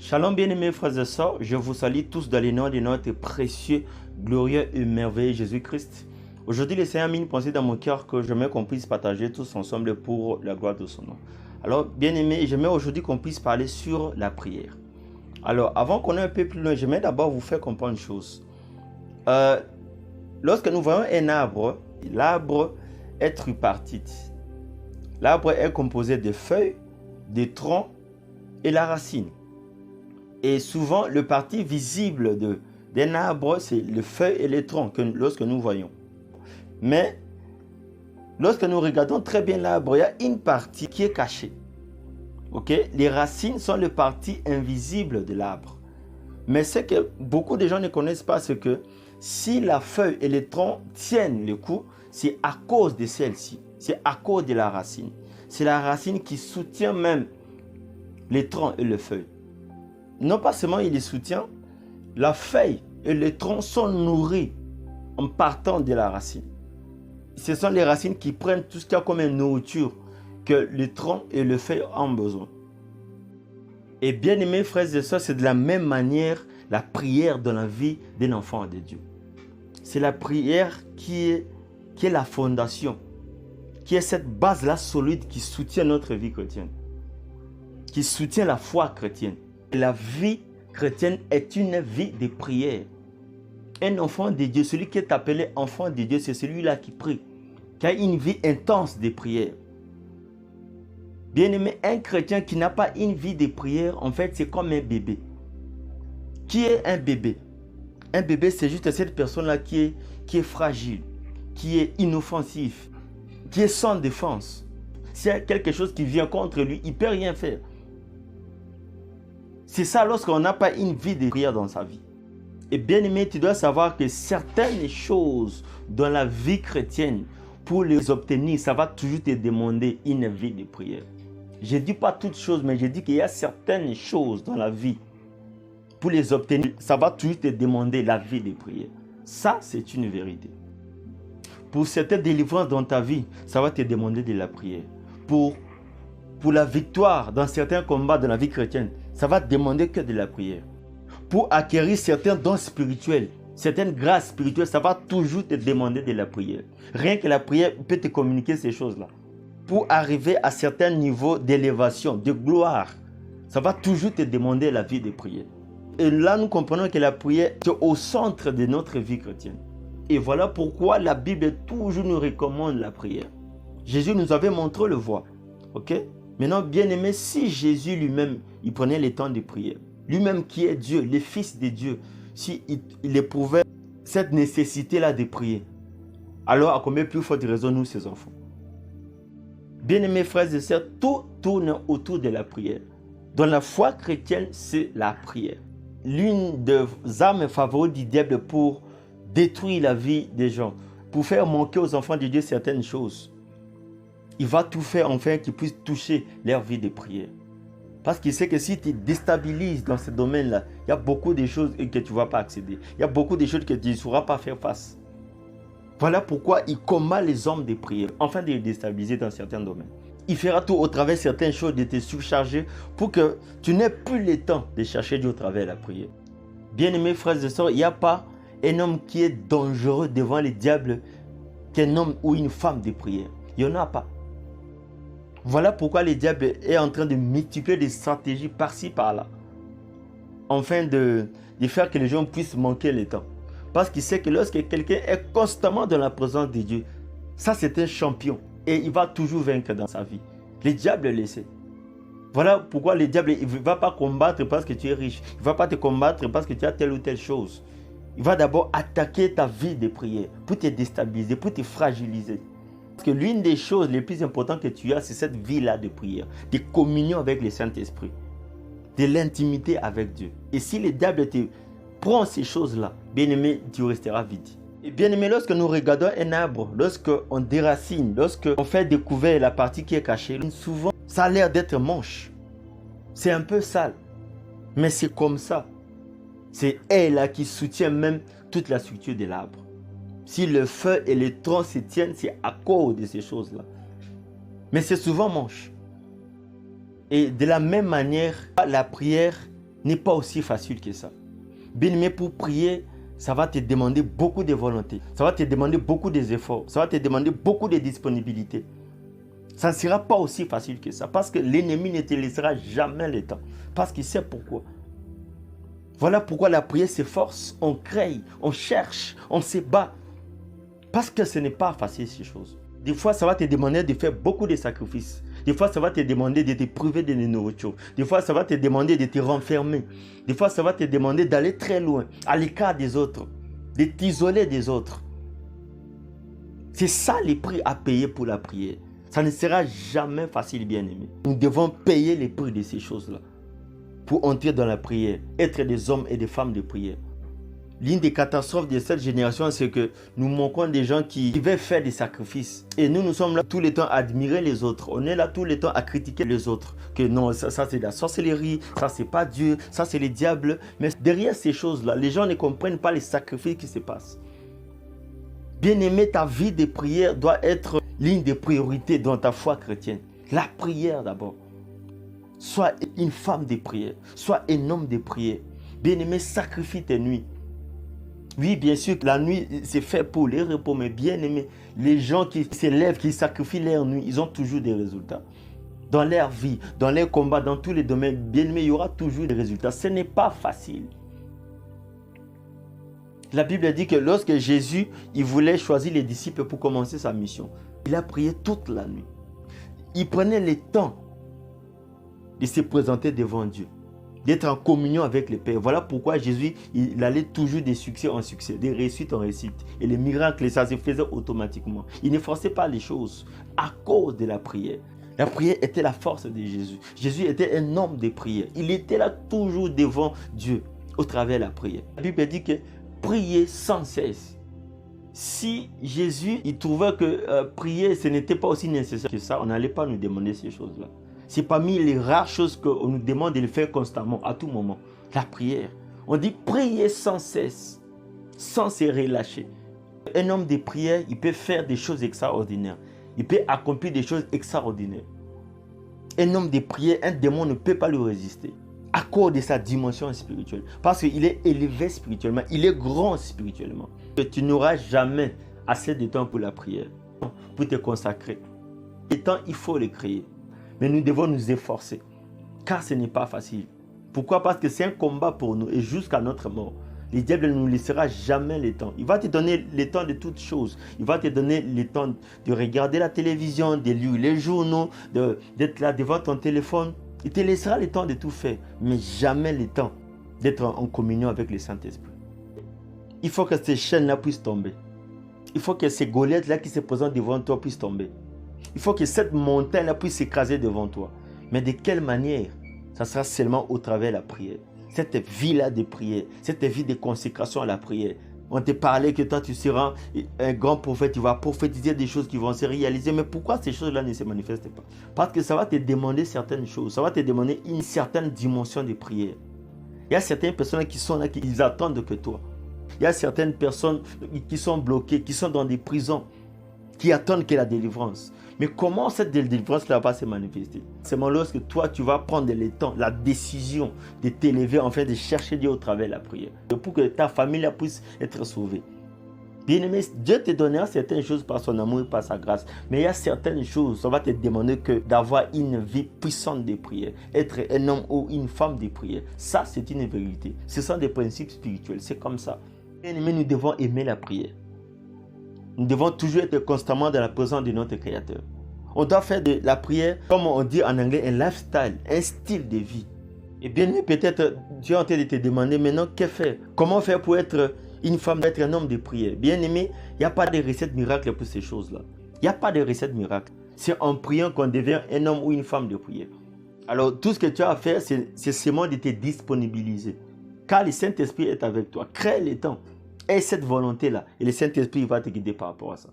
Shalom bien-aimés frères et sœurs, je vous salue tous dans le nom de notre précieux, glorieux et merveilleux Jésus-Christ. Aujourd'hui, le Seigneur a mis une pensée dans mon cœur que j'aimerais qu'on puisse partager tous ensemble pour la gloire de son nom. Alors, bien-aimés, j'aimerais aujourd'hui qu'on puisse parler sur la prière. Alors, avant qu'on aille un peu plus loin, j'aimerais d'abord vous faire comprendre une chose. Lorsque nous voyons un arbre, l'arbre est tripartite. L'arbre est composé de feuilles, de troncs et la racine. Et souvent, le parti visible d'un arbre, c'est les feuilles et les troncs lorsque nous voyons. Mais lorsque nous regardons très bien l'arbre, il y a une partie qui est cachée. Okay? Les racines sont le parti invisible de l'arbre. Mais ce que beaucoup de gens ne connaissent pas, c'est que si la feuille et les troncs tiennent le coup, c'est à cause de celle-ci. C'est à cause de la racine. C'est la racine qui soutient même les troncs et les feuilles. Non pas seulement il les soutient, la feuille et les troncs sont nourris en partant de la racine. Ce sont les racines qui prennent tout ce qu'il y a comme une nourriture que les troncs et les feuilles ont besoin. Et bien aimés frères et sœurs, c'est de la même manière la prière dans la vie d'un enfant de Dieu. C'est la prière qui est la fondation, qui est cette base-là solide qui soutient notre vie chrétienne, qui soutient la foi chrétienne. La vie chrétienne est une vie de prière. Un enfant de Dieu, celui qui est appelé enfant de Dieu, c'est celui-là qui prie, qui a une vie intense de prière. Bien-aimé, un chrétien qui n'a pas une vie de prière, en fait, c'est comme un bébé. Qui est un bébé? Un bébé, c'est juste cette personne-là qui est fragile, qui est inoffensif, qui est sans défense. S'il y a quelque chose qui vient contre lui, il ne peut rien faire. C'est ça lorsqu'on n'a pas une vie de prière dans sa vie. Et bien aimé, tu dois savoir que certaines choses dans la vie chrétienne, pour les obtenir, ça va toujours te demander une vie de prière. Je ne dis pas toutes choses, mais je dis qu'il y a certaines choses dans la vie, pour les obtenir, ça va toujours te demander la vie de prière. Ça, c'est une vérité. Pour certaines délivrances dans ta vie, ça va te demander de la prière. Pour la victoire dans certains combats de la vie chrétienne, ça va demander que de la prière. Pour acquérir certains dons spirituels, certaines grâces spirituelles, ça va toujours te demander de la prière. Rien que la prière peut te communiquer ces choses-là. Pour arriver à certains niveaux d'élévation, de gloire, ça va toujours te demander la vie de prière. Et là, nous comprenons que la prière est au centre de notre vie chrétienne. Et voilà pourquoi la Bible toujours nous recommande la prière. Jésus nous avait montré le voie. Ok? Maintenant, bien aimé, si Jésus lui-même, il prenait le temps de prier, lui-même qui est Dieu, le Fils de Dieu, si il éprouvait cette nécessité-là de prier, alors à combien plus forte raison nous, ses enfants? Bien aimés frères et sœurs, tout tourne autour de la prière. Dans la foi chrétienne, c'est la prière. L'une des armes favorites du diable pour détruire la vie des gens, pour faire manquer aux enfants de Dieu certaines choses. Il va tout faire enfin qu'ils puissent toucher leur vie de prière. Parce qu'il sait que si tu déstabilises dans ce domaine-là, il y a beaucoup de choses que tu ne vas pas accéder. Il y a beaucoup de choses que tu ne sauras pas faire face. Voilà pourquoi il combat les hommes de prière, afin de les déstabiliser dans certains domaines. Il fera tout au travers de certaines choses, de te surcharger pour que tu n'aies plus le temps de chercher Dieu au travers de la prière. Bien-aimés frères et sœurs, il n'y a pas un homme qui est dangereux devant le diable qu'un homme ou une femme de prière. Il n'y en a pas. Voilà pourquoi le diable est en train de multiplier des stratégies par-ci, par-là. Afin de faire que les gens puissent manquer le temps. Parce qu'il sait que lorsque quelqu'un est constamment dans la présence de Dieu, ça c'est un champion. Et il va toujours vaincre dans sa vie. Le diable le sait. Voilà pourquoi le diable ne va pas combattre parce que tu es riche. Il ne va pas te combattre parce que tu as telle ou telle chose. Il va d'abord attaquer ta vie de prière pour te déstabiliser, pour te fragiliser. Parce que l'une des choses les plus importantes que tu as, c'est cette vie-là de prière, de communion avec le Saint-Esprit, de l'intimité avec Dieu. Et si le diable te prend ces choses-là, bien-aimé, tu resteras vide. Et bien-aimé, lorsque nous regardons un arbre, lorsqu'on déracine, lorsqu'on fait découvrir la partie qui est cachée, souvent, ça a l'air d'être moche. C'est un peu sale. Mais c'est comme ça. C'est elle-là qui soutient même toute la structure de l'arbre. Si le feu et les troncs se tiennent, c'est à cause de ces choses-là. Mais c'est souvent moche. Et de la même manière, la prière n'est pas aussi facile que ça. Bien-aimé, pour prier, ça va te demander beaucoup de volonté. Ça va te demander beaucoup d'efforts. Ça va te demander beaucoup de disponibilité. Ça ne sera pas aussi facile que ça. Parce que l'ennemi ne te laissera jamais le temps. Parce qu'il sait pourquoi. Voilà pourquoi la prière s'efforce. On crée, on cherche, on se bat. Parce que ce n'est pas facile ces choses. Des fois, ça va te demander de faire beaucoup de sacrifices. Des fois, ça va te demander de te priver de nourriture. Des fois, ça va te demander de te renfermer. Des fois, ça va te demander d'aller très loin, à l'écart des autres, de t'isoler des autres. C'est ça les prix à payer pour la prière. Ça ne sera jamais facile, bien-aimé. Nous devons payer les prix de ces choses-là pour entrer dans la prière, être des hommes et des femmes de prière. L'une des catastrophes de cette génération, c'est que nous manquons des gens qui veulent faire des sacrifices. Et nous sommes là tout le temps à admirer les autres. On est là tout le temps à critiquer les autres. Que non, ça c'est de la sorcellerie, ça c'est pas Dieu, ça c'est le diable. Mais derrière ces choses-là, les gens ne comprennent pas les sacrifices qui se passent. Bien-aimé, ta vie de prière doit être l'une des priorités dans ta foi chrétienne. La prière d'abord. Sois une femme de prière, sois un homme de prière. Bien-aimé, sacrifie tes nuits. Oui, bien sûr, la nuit, c'est fait pour les repos, mais bien aimé, les gens qui s'élèvent, qui sacrifient leur nuit, ils ont toujours des résultats. Dans leur vie, dans leur combat, dans tous les domaines, bien aimé, il y aura toujours des résultats. Ce n'est pas facile. La Bible dit que lorsque Jésus, il voulait choisir les disciples pour commencer sa mission, il a prié toute la nuit. Il prenait le temps de se présenter devant Dieu, d'être en communion avec le Père. Voilà pourquoi Jésus, il allait toujours de succès en succès, de réussite en réussite. Et les miracles, ça se faisait automatiquement. Il ne forçait pas les choses à cause de la prière. La prière était la force de Jésus. Jésus était un homme de prière. Il était là toujours devant Dieu au travers de la prière. La Bible dit que prier sans cesse. Si Jésus, il trouvait que prier, ce n'était pas aussi nécessaire que ça, on n'allait pas nous demander ces choses-là. C'est parmi les rares choses qu'on nous demande de le faire constamment, à tout moment. La prière. On dit prier sans cesse, sans se relâcher. Un homme de prière, il peut faire des choses extraordinaires. Il peut accomplir des choses extraordinaires. Un homme de prière, un démon ne peut pas lui résister. À cause de sa dimension spirituelle. Parce qu'il est élevé spirituellement. Il est grand spirituellement. Tu n'auras jamais assez de temps pour la prière. Pour te consacrer. Le temps, il faut le créer. Mais nous devons nous efforcer. Car ce n'est pas facile. Pourquoi? Parce que c'est un combat pour nous. Et jusqu'à notre mort. Le diable ne nous laissera jamais le temps. Il va te donner le temps de toutes choses. Il va te donner le temps de regarder la télévision, de lire les journaux, d'être là devant ton téléphone. Il te laissera le temps de tout faire. Mais jamais le temps d'être en communion avec le Saint-Esprit. Il faut que ces chaînes-là puissent tomber. Il faut que ces Goliaths-là qui se présentent devant toi puissent tomber. Il faut que cette montagne-là puisse s'écraser devant toi. Mais de quelle manière? Ça sera seulement au travers de la prière. Cette vie-là de prière, cette vie de consécration à la prière. On te parlait que toi tu seras un grand prophète, tu vas prophétiser des choses qui vont se réaliser. Mais pourquoi ces choses-là ne se manifestent pas? Parce que ça va te demander certaines choses. Ça va te demander une certaine dimension de prière. Il y a certaines personnes qui sont là, qui attendent que toi. Il y a certaines personnes qui sont bloquées, qui sont dans des prisons, qui attendent que la délivrance. Mais comment cette délivrance-là va se manifester? C'est lorsque toi, tu vas prendre le temps, la décision de t'élever, enfin de chercher Dieu au travers de la prière. Pour que ta famille puisse être sauvée. Bien-aimé, Dieu te donnera certaines choses par son amour et par sa grâce. Mais il y a certaines choses, ça va te demander d'avoir une vie puissante de prière. Être un homme ou une femme de prière. Ça, c'est une vérité. Ce sont des principes spirituels. C'est comme ça. Bien-aimé, nous devons aimer la prière. Nous devons toujours être constamment dans la présence de notre Créateur. On doit faire de la prière, comme on dit en anglais, un lifestyle, un style de vie. Et bien peut-être Dieu est en train de te demander maintenant, que faire? Comment faire pour être une femme, être un homme de prière? Bien aimé, il n'y a pas de recette miracle pour ces choses-là. Il n'y a pas de recette miracle. C'est en priant qu'on devient un homme ou une femme de prière. Alors tout ce que tu as à faire, c'est seulement de te disponibiliser. Car le Saint-Esprit est avec toi. Crée le temps. Et cette volonté-là. Et le Saint-Esprit va te guider par rapport à ça.